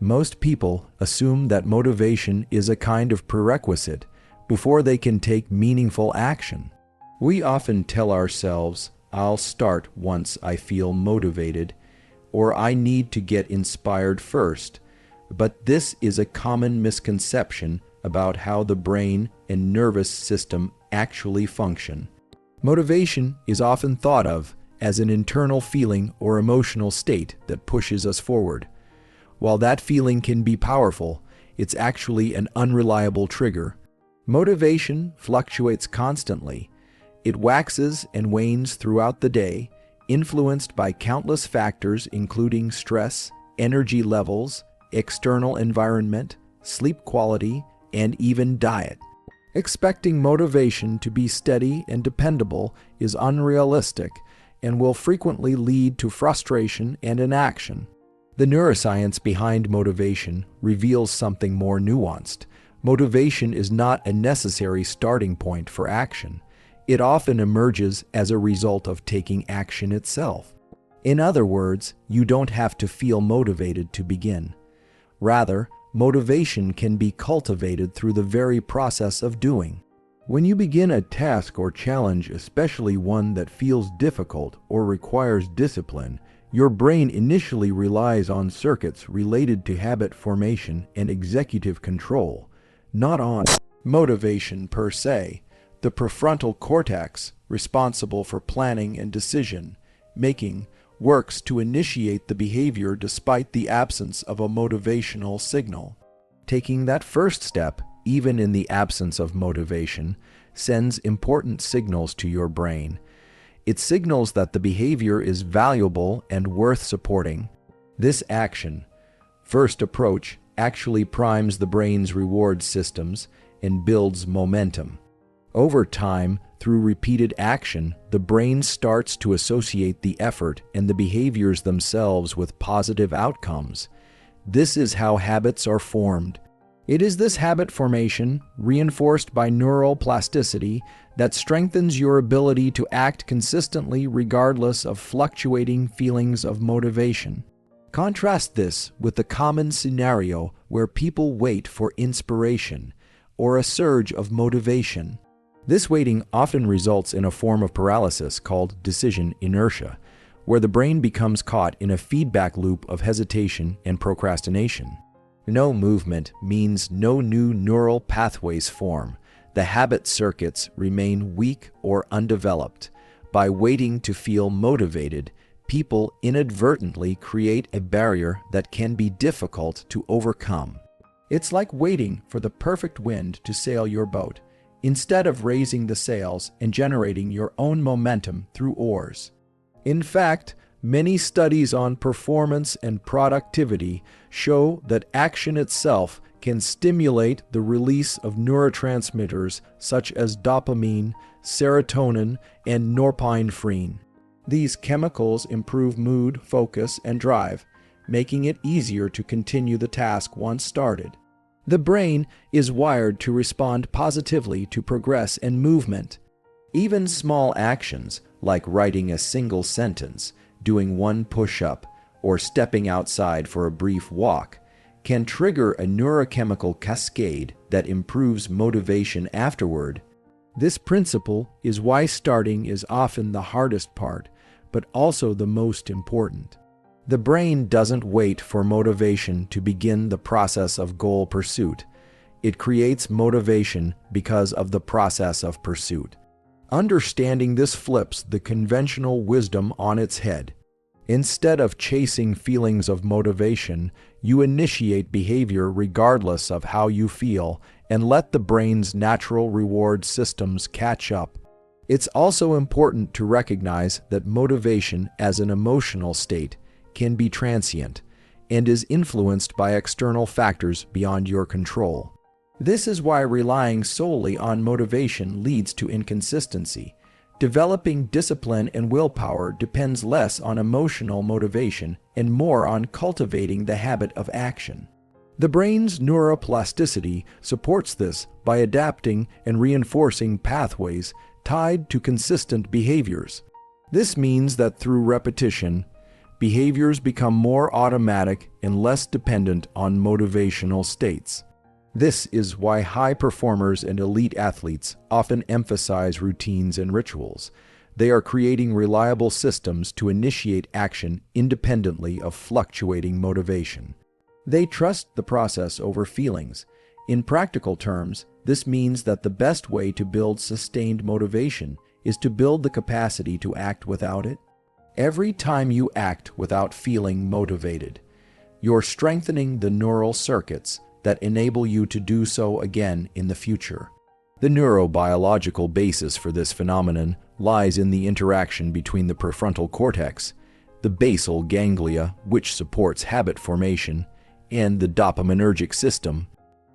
Most people assume that motivation is a kind of prerequisite before they can take meaningful action. We often tell ourselves, "I'll start once I feel motivated," or "I need to get inspired first." But this is a common misconception about how the brain and nervous system actually function. Motivation is often thought of as an internal feeling or emotional state that pushes us forward. While that feeling can be powerful, it's actually an unreliable trigger. Motivation fluctuates constantly. It waxes and wanes throughout the day, influenced by countless factors including stress, energy levels, external environment, sleep quality, and even diet. Expecting motivation to be steady and dependable is unrealistic and will frequently lead to frustration and inaction. The neuroscience behind motivation reveals something more nuanced. Motivation is not a necessary starting point for action. It often emerges as a result of taking action itself. In other words, you don't have to feel motivated to begin. Rather, motivation can be cultivated through the very process of doing. When you begin a task or challenge, especially one that feels difficult or requires discipline, your brain initially relies on circuits related to habit formation and executive control, not on motivation per se. The prefrontal cortex, responsible for planning and decision-making, works to initiate the behavior despite the absence of a motivational signal. Taking that first step, even in the absence of motivation, sends important signals to your brain. It signals that the behavior is valuable and worth supporting. This action, first approach, actually primes the brain's reward systems and builds momentum. Over time, through repeated action, the brain starts to associate the effort and the behaviors themselves with positive outcomes. This is how habits are formed. It is this habit formation, reinforced by neuroplasticity, that strengthens your ability to act consistently regardless of fluctuating feelings of motivation. Contrast this with the common scenario where people wait for inspiration or a surge of motivation. This waiting often results in a form of paralysis called decision inertia, where the brain becomes caught in a feedback loop of hesitation and procrastination. No movement means no new neural pathways form. The habit circuits remain weak or undeveloped. By waiting to feel motivated, people inadvertently create a barrier that can be difficult to overcome. It's like waiting for the perfect wind to sail your boat, instead of raising the sails and generating your own momentum through oars. In fact, many studies on performance and productivity show that action itself can stimulate the release of neurotransmitters such as dopamine, serotonin, and norepinephrine. These chemicals improve mood, focus, and drive, making it easier to continue the task once started. The brain is wired to respond positively to progress and movement. Even small actions, like writing a single sentence, doing one push-up, or stepping outside for a brief walk, can trigger a neurochemical cascade that improves motivation afterward. This principle is why starting is often the hardest part, but also the most important. The brain doesn't wait for motivation to begin the process of goal pursuit. It creates motivation because of the process of pursuit. Understanding this flips the conventional wisdom on its head. Instead of chasing feelings of motivation, you initiate behavior regardless of how you feel and let the brain's natural reward systems catch up. It's also important to recognize that motivation as an emotional state can be transient and is influenced by external factors beyond your control. This is why relying solely on motivation leads to inconsistency. Developing discipline and willpower depends less on emotional motivation and more on cultivating the habit of action. The brain's neuroplasticity supports this by adapting and reinforcing pathways tied to consistent behaviors. This means that through repetition, behaviors become more automatic and less dependent on motivational states. This is why high performers and elite athletes often emphasize routines and rituals. They are creating reliable systems to initiate action independently of fluctuating motivation. They trust the process over feelings. In practical terms, this means that the best way to build sustained motivation is to build the capacity to act without it. Every time you act without feeling motivated, you're strengthening the neural circuits that enable you to do so again in the future. The neurobiological basis for this phenomenon lies in the interaction between the prefrontal cortex, the basal ganglia, which supports habit formation, and the dopaminergic system.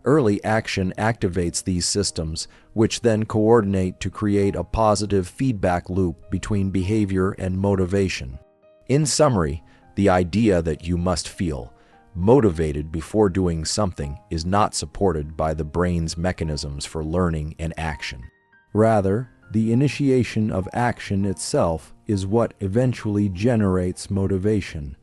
Early action activates these systems, which then coordinate to create a positive feedback loop between behavior and motivation. In summary, the idea that you must feel motivated before doing something is not supported by the brain's mechanisms for learning and action. Rather, the initiation of action itself is what eventually generates motivation.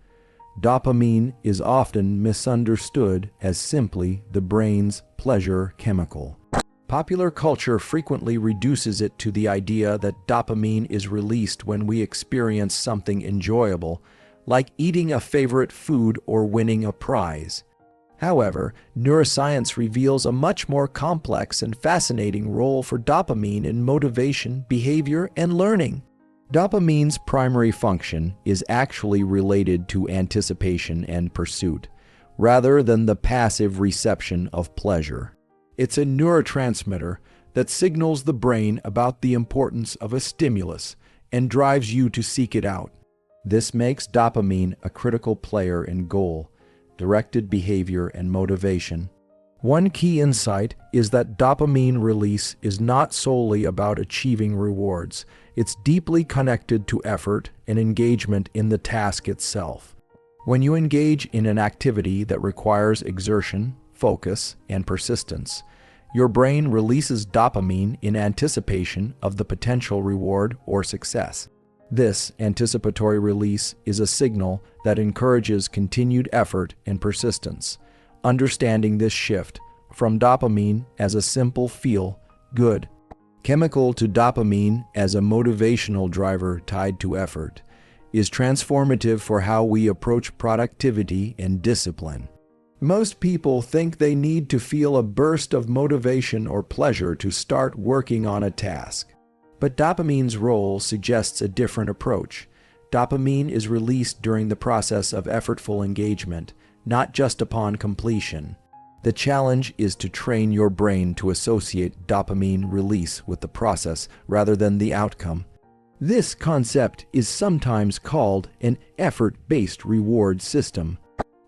Dopamine is often misunderstood as simply the brain's pleasure chemical. Popular culture frequently reduces it to the idea that dopamine is released when we experience something enjoyable, like eating a favorite food or winning a prize. However, neuroscience reveals a much more complex and fascinating role for dopamine in motivation, behavior, and learning. Dopamine's primary function is actually related to anticipation and pursuit, rather than the passive reception of pleasure. It's a neurotransmitter that signals the brain about the importance of a stimulus and drives you to seek it out. This makes dopamine a critical player in goal-directed behavior and motivation. One key insight is that dopamine release is not solely about achieving rewards. It's deeply connected to effort and engagement in the task itself. When you engage in an activity that requires exertion, focus, and persistence, your brain releases dopamine in anticipation of the potential reward or success. This anticipatory release is a signal that encourages continued effort and persistence. Understanding this shift from dopamine as a simple feel-good chemical to dopamine as a motivational driver tied to effort is transformative for how we approach productivity and discipline. Most people think they need to feel a burst of motivation or pleasure to start working on a task. But dopamine's role suggests a different approach. Dopamine is released during the process of effortful engagement, not just upon completion. The challenge is to train your brain to associate dopamine release with the process rather than the outcome. This concept is sometimes called an effort-based reward system.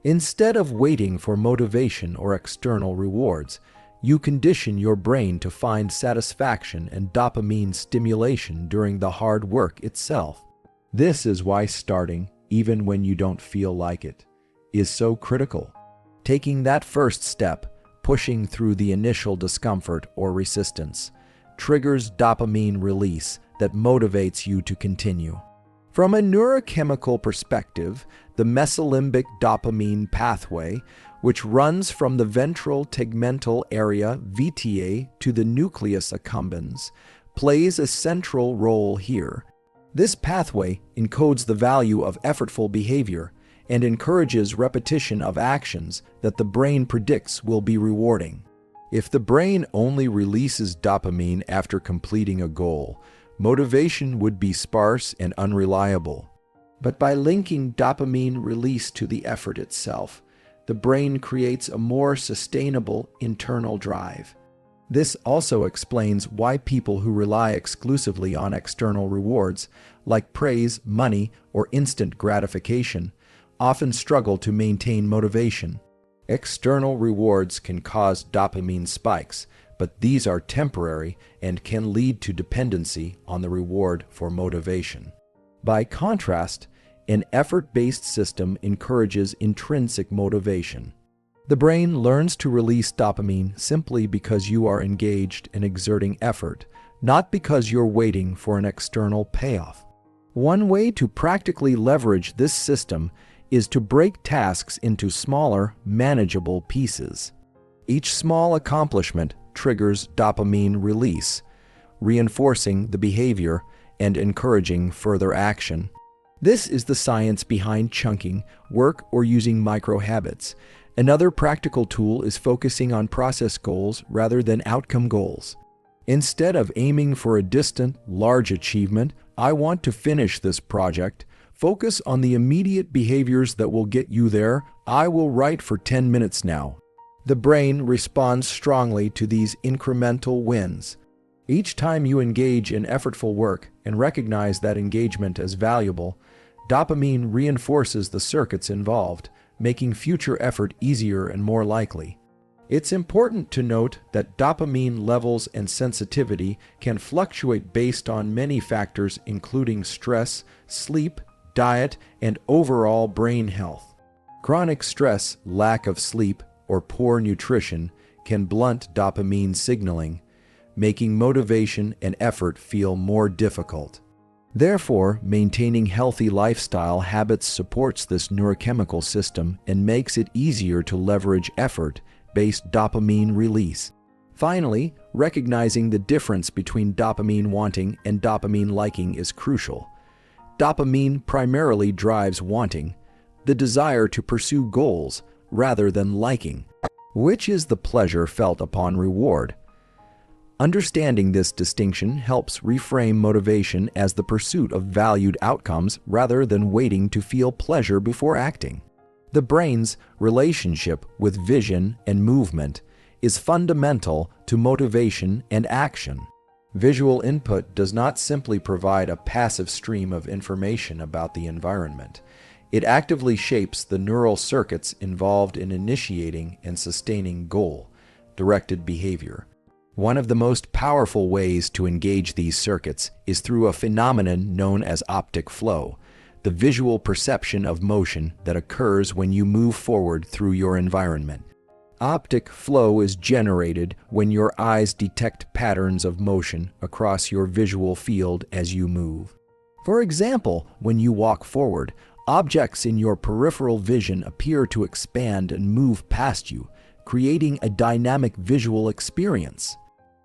Instead of waiting for motivation or external rewards, you condition your brain to find satisfaction and dopamine stimulation during the hard work itself. This is why starting, even when you don't feel like it, is so critical. Taking that first step, pushing through the initial discomfort or resistance, triggers dopamine release that motivates you to continue. From a neurochemical perspective, the mesolimbic dopamine pathway, which runs from the ventral tegmental area VTA to the nucleus accumbens, plays a central role here. This pathway encodes the value of effortful behavior and encourages repetition of actions that the brain predicts will be rewarding. If the brain only releases dopamine after completing a goal, motivation would be sparse and unreliable. But by linking dopamine release to the effort itself, the brain creates a more sustainable internal drive. This also explains why people who rely exclusively on external rewards, like praise, money, or instant gratification, often struggle to maintain motivation. External rewards can cause dopamine spikes, but these are temporary and can lead to dependency on the reward for motivation. By contrast, an effort-based system encourages intrinsic motivation. The brain learns to release dopamine simply because you are engaged in exerting effort, not because you're waiting for an external payoff. One way to practically leverage this system is to break tasks into smaller, manageable pieces. Each small accomplishment triggers dopamine release, reinforcing the behavior and encouraging further action. This is the science behind chunking work or using micro-habits. Another practical tool is focusing on process goals rather than outcome goals. Instead of aiming for a distant, large achievement, I want to finish this project, focus on the immediate behaviors that will get you there. I will write for 10 minutes now. The brain responds strongly to these incremental wins. Each time you engage in effortful work and recognize that engagement as valuable, dopamine reinforces the circuits involved, making future effort easier and more likely. It's important to note that dopamine levels and sensitivity can fluctuate based on many factors including stress, sleep, diet, and overall brain health. Chronic stress, lack of sleep, or poor nutrition can blunt dopamine signaling, making motivation and effort feel more difficult. Therefore, maintaining healthy lifestyle habits supports this neurochemical system and makes it easier to leverage effort-based dopamine release. Finally, recognizing the difference between dopamine wanting and dopamine liking is crucial. Dopamine primarily drives wanting, the desire to pursue goals, rather than liking, which is the pleasure felt upon reward. Understanding this distinction helps reframe motivation as the pursuit of valued outcomes rather than waiting to feel pleasure before acting. The brain's relationship with vision and movement is fundamental to motivation and action. Visual input does not simply provide a passive stream of information about the environment. It actively shapes the neural circuits involved in initiating and sustaining goal-directed behavior. One of the most powerful ways to engage these circuits is through a phenomenon known as optic flow, the visual perception of motion that occurs when you move forward through your environment. Optic flow is generated when your eyes detect patterns of motion across your visual field as you move. For example, when you walk forward, objects in your peripheral vision appear to expand and move past you, creating a dynamic visual experience.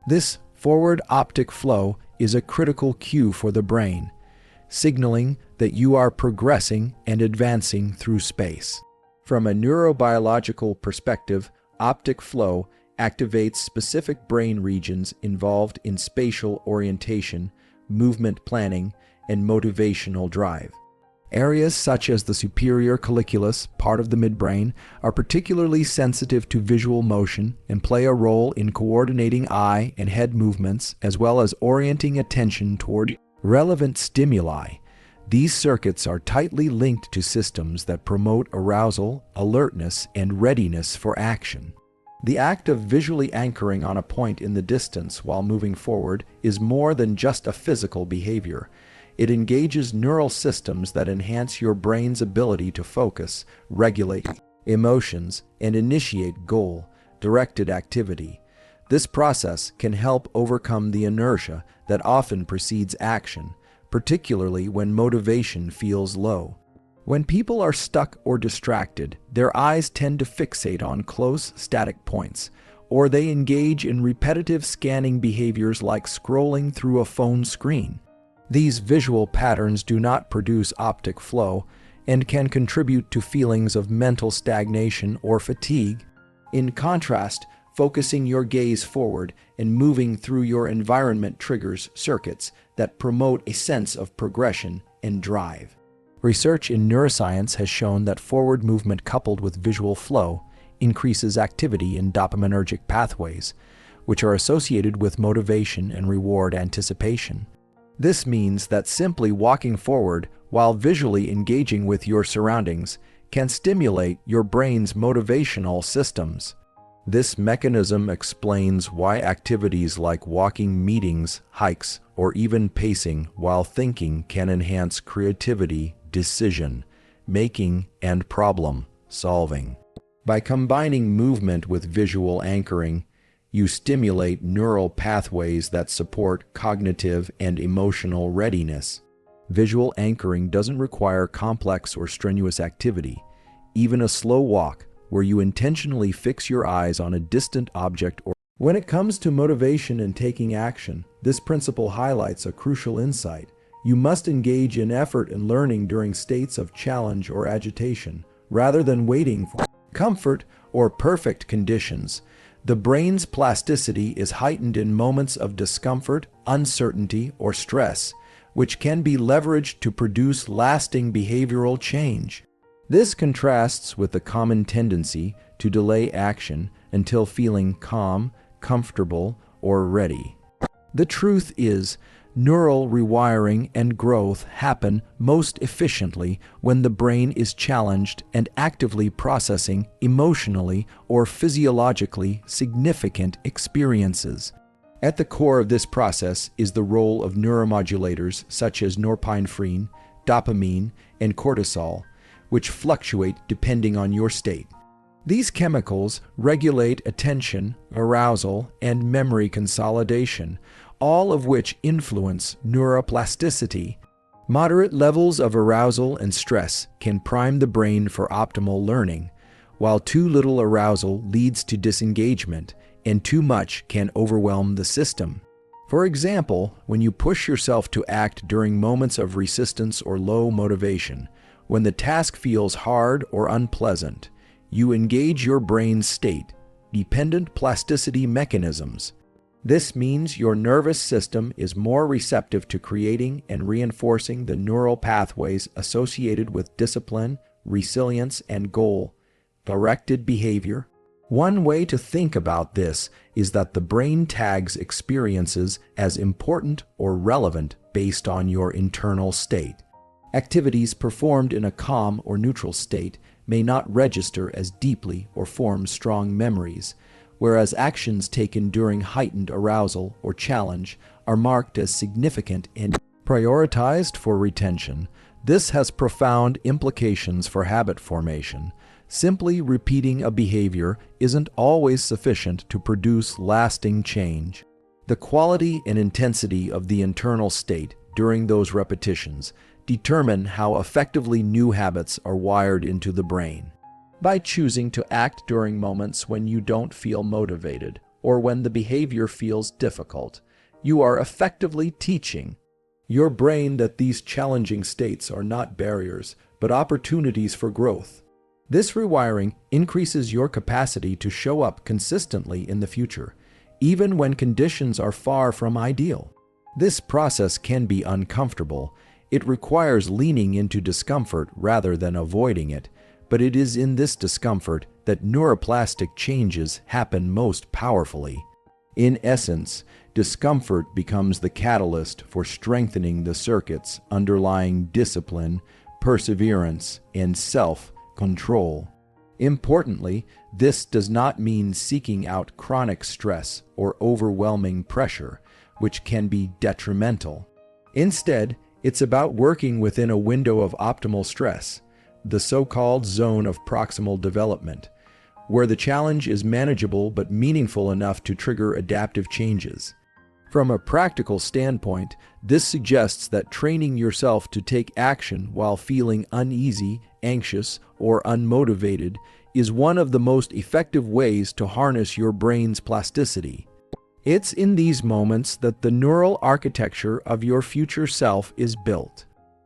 This forward optic flow is a critical cue for the brain, signaling that you are progressing and advancing through space. From a neurobiological perspective, optic flow activates specific brain regions involved in spatial orientation, movement planning, and motivational drive. Areas such as the superior colliculus, part of the midbrain, are particularly sensitive to visual motion and play a role in coordinating eye and head movements as well as orienting attention toward relevant stimuli. These circuits are tightly linked to systems that promote arousal, alertness, and readiness for action. The act of visually anchoring on a point in the distance while moving forward is more than just a physical behavior. It engages neural systems that enhance your brain's ability to focus, regulate emotions, and initiate goal-directed activity. This process can help overcome the inertia that often precedes action, particularly when motivation feels low. When people are stuck or distracted, their eyes tend to fixate on close, static points, or they engage in repetitive scanning behaviors like scrolling through a phone screen. These visual patterns do not produce optic flow and can contribute to feelings of mental stagnation or fatigue. In contrast, focusing your gaze forward and moving through your environment triggers circuits that promote a sense of progression and drive. Research in neuroscience has shown that forward movement coupled with visual flow increases activity in dopaminergic pathways, which are associated with motivation and reward anticipation. This means that simply walking forward while visually engaging with your surroundings can stimulate your brain's motivational systems. This mechanism explains why activities like walking, meetings, hikes, or even pacing while thinking can enhance creativity, decision making, and problem solving. By combining movement with visual anchoring, you stimulate neural pathways that support cognitive and emotional readiness. Visual anchoring doesn't require complex or strenuous activity. Even a slow walk, where you intentionally fix your eyes on a distant object or when it comes to motivation and taking action, this principle highlights a crucial insight. You must engage in effort and learning during states of challenge or agitation, rather than waiting for comfort or perfect conditions. The brain's plasticity is heightened in moments of discomfort, uncertainty, or stress, which can be leveraged to produce lasting behavioral change. This contrasts with the common tendency to delay action until feeling calm, comfortable, or ready. The truth is, neural rewiring and growth happen most efficiently when the brain is challenged and actively processing emotionally or physiologically significant experiences. At the core of this process is the role of neuromodulators such as norepinephrine, dopamine, and cortisol, which fluctuate depending on your state. These chemicals regulate attention, arousal, and memory consolidation, all of which influence neuroplasticity. Moderate levels of arousal and stress can prime the brain for optimal learning, while too little arousal leads to disengagement, and too much can overwhelm the system. For example, when you push yourself to act during moments of resistance or low motivation, when the task feels hard or unpleasant, you engage your brain's state-dependent plasticity mechanisms. This means your nervous system is more receptive to creating and reinforcing the neural pathways associated with discipline, resilience, and goal-directed behavior. One way to think about this is that the brain tags experiences as important or relevant based on your internal state. Activities performed in a calm or neutral state may not register as deeply or form strong memories, whereas actions taken during heightened arousal or challenge are marked as significant and prioritized for retention. This has profound implications for habit formation. Simply repeating a behavior isn't always sufficient to produce lasting change. The quality and intensity of the internal state during those repetitions determine how effectively new habits are wired into the brain. By choosing to act during moments when you don't feel motivated or when the behavior feels difficult, you are effectively teaching your brain that these challenging states are not barriers, but opportunities for growth. This rewiring increases your capacity to show up consistently in the future, even when conditions are far from ideal. This process can be uncomfortable. It requires leaning into discomfort rather than avoiding it, but it is in this discomfort that neuroplastic changes happen most powerfully. In essence, discomfort becomes the catalyst for strengthening the circuits underlying discipline, perseverance, and self-control. Importantly, this does not mean seeking out chronic stress or overwhelming pressure, which can be detrimental. Instead, it's about working within a window of optimal stress, the so-called zone of proximal development, where the challenge is manageable but meaningful enough to trigger adaptive changes. From a practical standpoint, this suggests that training yourself to take action while feeling uneasy, anxious, or unmotivated is one of the most effective ways to harness your brain's plasticity. It's in these moments that the neural architecture of your future self is built.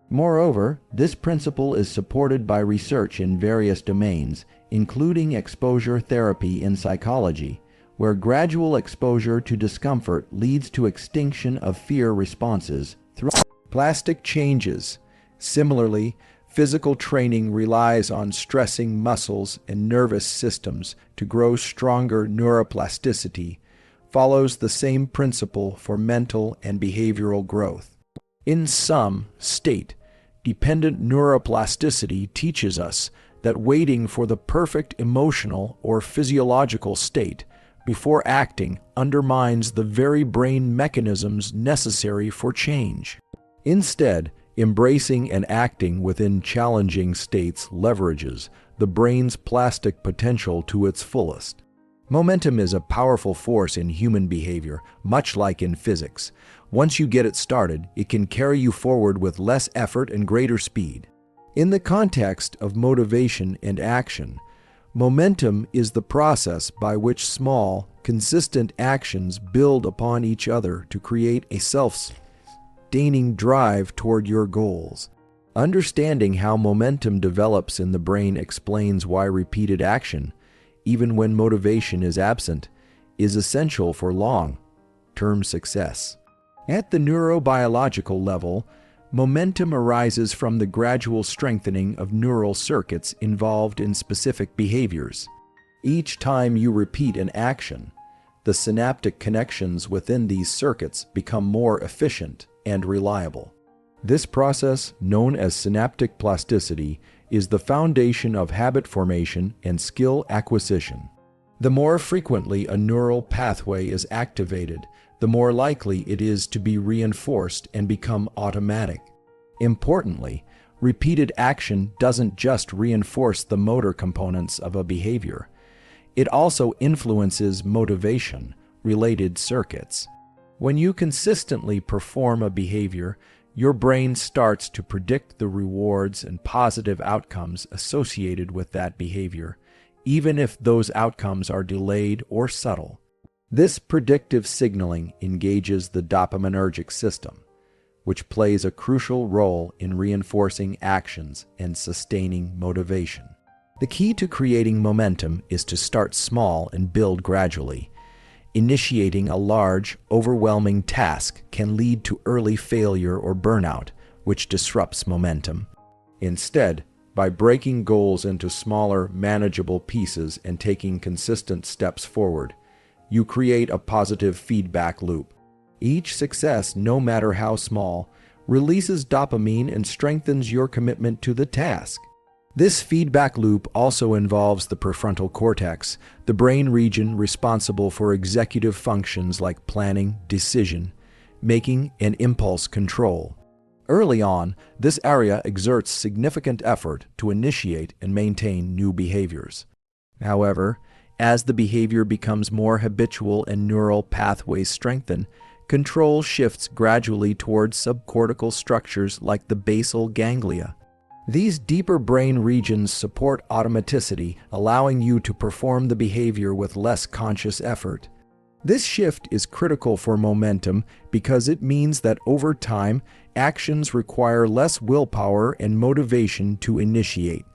Moreover, this principle is supported by research in various domains, including exposure therapy in psychology, where gradual exposure to discomfort leads to extinction of fear responses through plastic changes. Similarly, physical training relies on stressing muscles and nervous systems to grow stronger neuroplasticity, follows the same principle for mental and behavioral growth. In sum, state-dependent neuroplasticity teaches us that waiting for the perfect emotional or physiological state before acting undermines the very brain mechanisms necessary for change. Instead, embracing and acting within challenging states leverages the brain's plastic potential to its fullest. Momentum is a powerful force in human behavior, much like in physics. Once you get it started, it can carry you forward with less effort and greater speed. In the context of motivation and action, momentum is the process by which small, consistent actions build upon each other to create a self-sustaining drive toward your goals. Understanding how momentum develops in the brain explains why repeated action, even when motivation is absent, is essential for long-term success. At the neurobiological level, momentum arises from the gradual strengthening of neural circuits involved in specific behaviors. Each time you repeat an action, the synaptic connections within these circuits become more efficient and reliable. This process, known as synaptic plasticity, is the foundation of habit formation and skill acquisition. The more frequently a neural pathway is activated, the more likely it is to be reinforced and become automatic. Importantly, repeated action doesn't just reinforce the motor components of a behavior. It also influences motivation-related circuits. When you consistently perform a behavior, your brain starts to predict the rewards and positive outcomes associated with that behavior, even if those outcomes are delayed or subtle. This predictive signaling engages the dopaminergic system, which plays a crucial role in reinforcing actions and sustaining motivation. The key to creating momentum is to start small and build gradually. Initiating a large, overwhelming task can lead to early failure or burnout, which disrupts momentum. Instead, by breaking goals into smaller, manageable pieces and taking consistent steps forward, you create a positive feedback loop. Each success, no matter how small, releases dopamine and strengthens your commitment to the task. This feedback loop also involves the prefrontal cortex, the brain region responsible for executive functions like planning, decision making, and impulse control. Early on, this area exerts significant effort to initiate and maintain new behaviors. However, as the behavior becomes more habitual and neural pathways strengthen, control shifts gradually towards subcortical structures like the basal ganglia. These deeper brain regions support automaticity, allowing you to perform the behavior with less conscious effort. This shift is critical for momentum because it means that over time, actions require less willpower and motivation to initiate.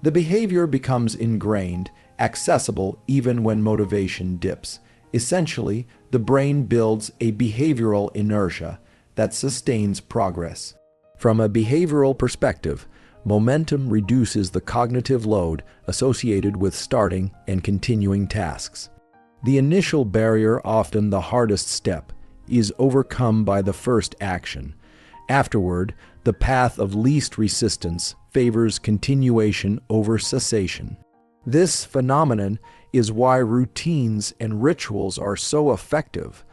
The behavior becomes ingrained, accessible even when motivation dips. Essentially, the brain builds a behavioral inertia that sustains progress. From a behavioral perspective, momentum reduces the cognitive load associated with starting and continuing tasks. The initial barrier, often the hardest step, is overcome by the first action. Afterward, the path of least resistance favors continuation over cessation. This phenomenon is why routines and rituals are so effective.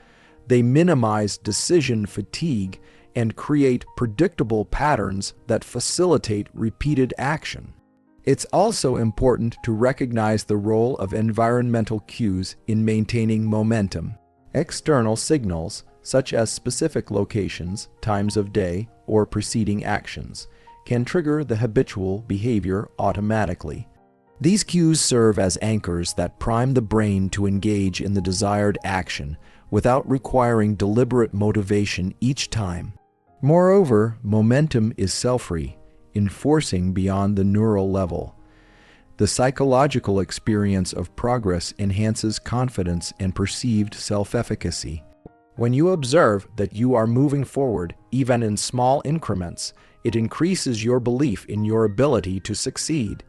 They minimize decision fatigue and create predictable patterns that facilitate repeated action. It's also important to recognize the role of environmental cues in maintaining momentum. External signals, such as specific locations, times of day, or preceding actions, can trigger the habitual behavior automatically. These cues serve as anchors that prime the brain to engage in the desired action without requiring deliberate motivation each time. Moreover, momentum is self-reinforcing beyond the neural level. The psychological experience of progress enhances confidence and perceived self-efficacy. When you observe that you are moving forward, even in small increments, it increases your belief in your ability to succeed.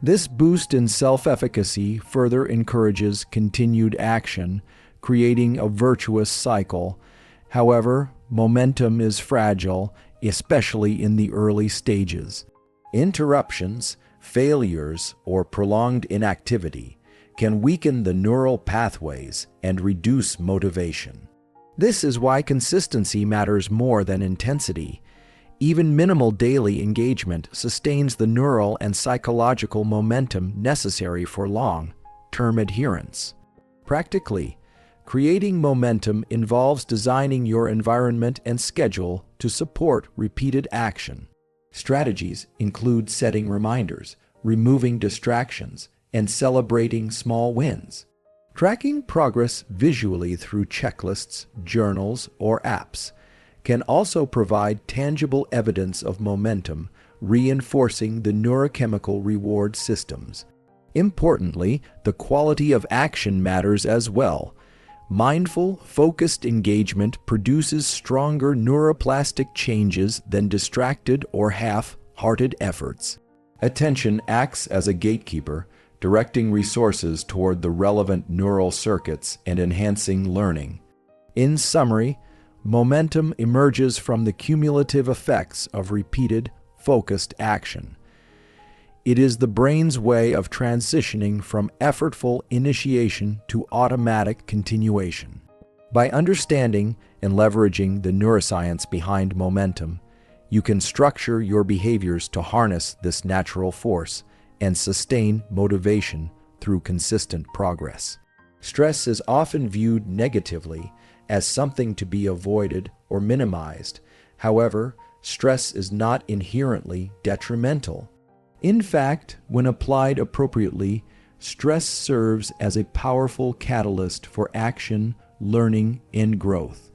This boost in self-efficacy further encourages continued action, creating a virtuous cycle. However, momentum is fragile, especially in the early stages. Interruptions, failures, or prolonged inactivity can weaken the neural pathways and reduce motivation. This is why consistency matters more than intensity. Even minimal daily engagement sustains the neural and psychological momentum necessary for long-term adherence. Practically, Creating momentum involves designing your environment and schedule to support repeated action. Strategies include setting reminders, removing distractions, and celebrating small wins. Tracking progress visually through checklists, journals, or apps can also provide tangible evidence of momentum, reinforcing the neurochemical reward systems. Importantly, the quality of action matters as well. Mindful, focused engagement produces stronger neuroplastic changes than distracted or half-hearted efforts. Attention acts as a gatekeeper, directing resources toward the relevant neural circuits and enhancing learning. In summary, momentum emerges from the cumulative effects of repeated, focused action. It is the brain's way of transitioning from effortful initiation to automatic continuation. By understanding and leveraging the neuroscience behind momentum, you can structure your behaviors to harness this natural force and sustain motivation through consistent progress. Stress is often viewed negatively as something to be avoided or minimized. However, stress is not inherently detrimental. In fact, when applied appropriately, stress serves as a powerful catalyst for action, learning, and growth.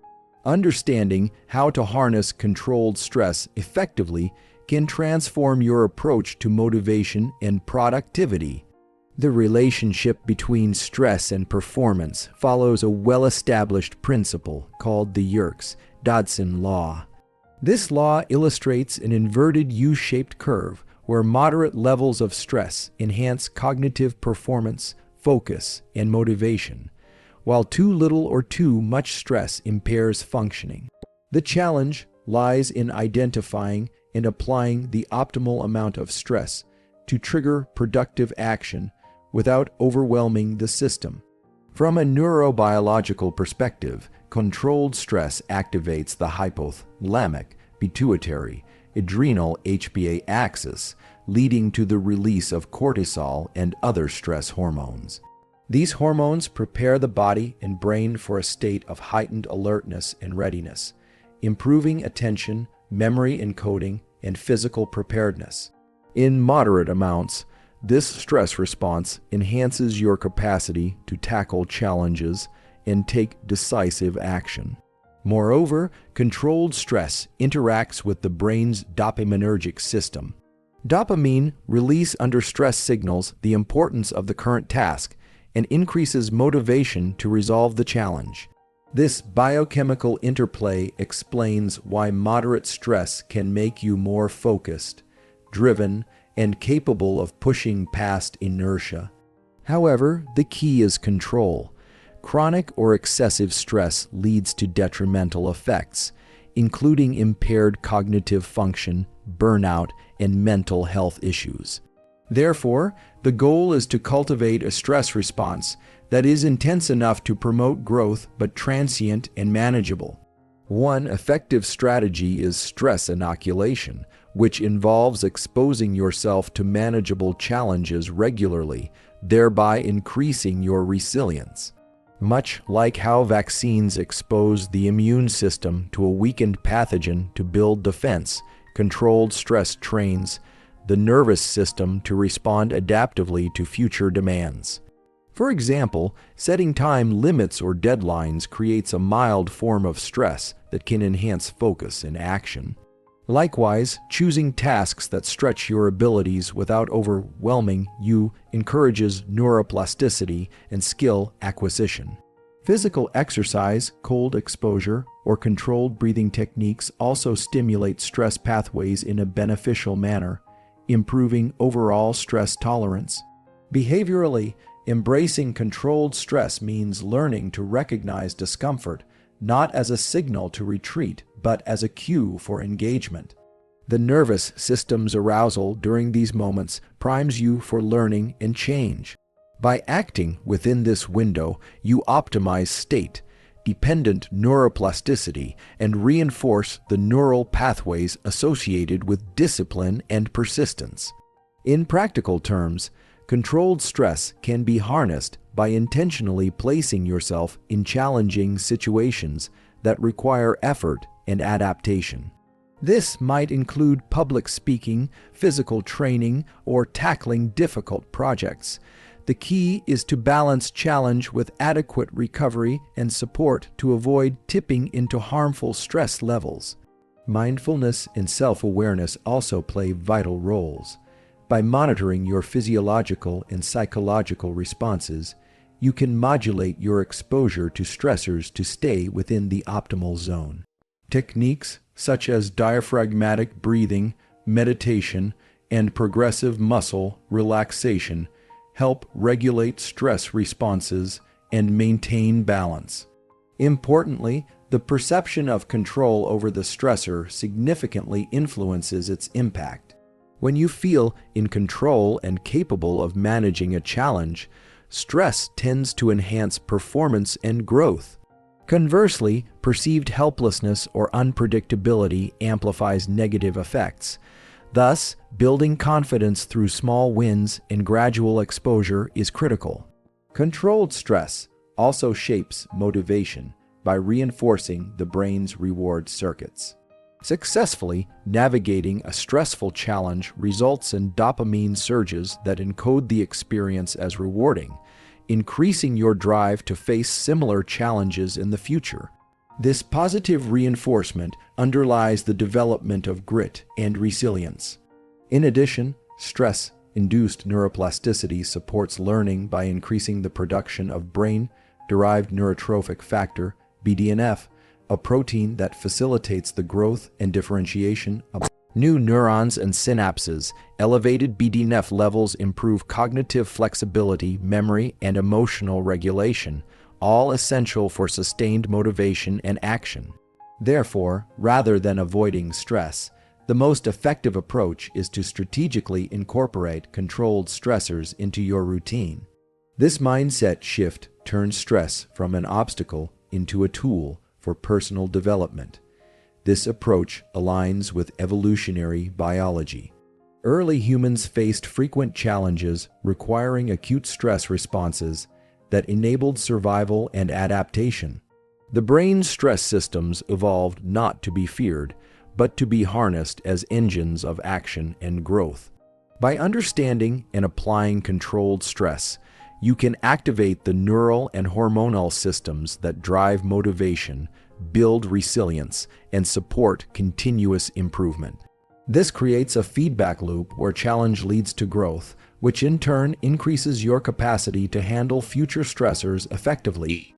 Understanding how to harness controlled stress effectively can transform your approach to motivation and productivity. The relationship between stress and performance follows a well-established principle called the Yerkes-Dodson law. This law illustrates an inverted U-shaped curve where moderate levels of stress enhance cognitive performance, focus, and motivation, while too little or too much stress impairs functioning. The challenge lies in identifying and applying the optimal amount of stress to trigger productive action without overwhelming the system. From a neurobiological perspective, controlled stress activates the hypothalamic, pituitary, adrenal HPA axis, leading to the release of cortisol and other stress hormones. These hormones prepare the body and brain for a state of heightened alertness and readiness, improving attention, memory encoding, and physical preparedness. In moderate amounts, this stress response enhances your capacity to tackle challenges and take decisive action. Moreover, controlled stress interacts with the brain's dopaminergic system. Dopamine release under stress signals the importance of the current task and increases motivation to resolve the challenge. This biochemical interplay explains why moderate stress can make you more focused, driven, and capable of pushing past inertia. However, the key is control. Chronic or excessive stress leads to detrimental effects, including impaired cognitive function, burnout, and mental health issues. Therefore, the goal is to cultivate a stress response that is intense enough to promote growth but transient and manageable. One effective strategy is stress inoculation, which involves exposing yourself to manageable challenges regularly, thereby increasing your resilience. Much like how vaccines expose the immune system to a weakened pathogen to build defense, controlled stress trains the nervous system to respond adaptively to future demands. For example, setting time limits or deadlines creates a mild form of stress that can enhance focus and action. Likewise, choosing tasks that stretch your abilities without overwhelming you encourages neuroplasticity and skill acquisition. Physical exercise, cold exposure, or controlled breathing techniques also stimulate stress pathways in a beneficial manner, improving overall stress tolerance. Behaviorally, embracing controlled stress means learning to recognize discomfort not as a signal to retreat, but as a cue for engagement. The nervous system's arousal during these moments primes you for learning and change. By acting within this window, you optimize state-dependent neuroplasticity and reinforce the neural pathways associated with discipline and persistence. In practical terms, controlled stress can be harnessed by intentionally placing yourself in challenging situations that require effort and adaptation. This might include public speaking, physical training, or tackling difficult projects. The key is to balance challenge with adequate recovery and support to avoid tipping into harmful stress levels. Mindfulness and self-awareness also play vital roles. By monitoring your physiological and psychological responses, you can modulate your exposure to stressors to stay within the optimal zone. Techniques such as diaphragmatic breathing, meditation, and progressive muscle relaxation help regulate stress responses and maintain balance. Importantly, the perception of control over the stressor significantly influences its impact. When you feel in control and capable of managing a challenge, stress tends to enhance performance and growth. Conversely, perceived helplessness or unpredictability amplifies negative effects. Thus, building confidence through small wins and gradual exposure is critical. Controlled stress also shapes motivation by reinforcing the brain's reward circuits. Successfully navigating a stressful challenge results in dopamine surges that encode the experience as rewarding, increasing your drive to face similar challenges in the future. This positive reinforcement underlies the development of grit and resilience. In addition, stress-induced neuroplasticity supports learning by increasing the production of brain-derived neurotrophic factor, BDNF, a protein that facilitates the growth and differentiation of new neurons and synapses. Elevated BDNF levels improve cognitive flexibility, memory, and emotional regulation, all essential for sustained motivation and action. Therefore, rather than avoiding stress, the most effective approach is to strategically incorporate controlled stressors into your routine. This mindset shift turns stress from an obstacle into a tool for personal development. This approach aligns with evolutionary biology. Early humans faced frequent challenges requiring acute stress responses that enabled survival and adaptation. The brain's stress systems evolved not to be feared, but to be harnessed as engines of action and growth. By understanding and applying controlled stress, you can activate the neural and hormonal systems that drive motivation, build resilience, and support continuous improvement. This creates a feedback loop where challenge leads to growth, which in turn increases your capacity to handle future stressors effectively.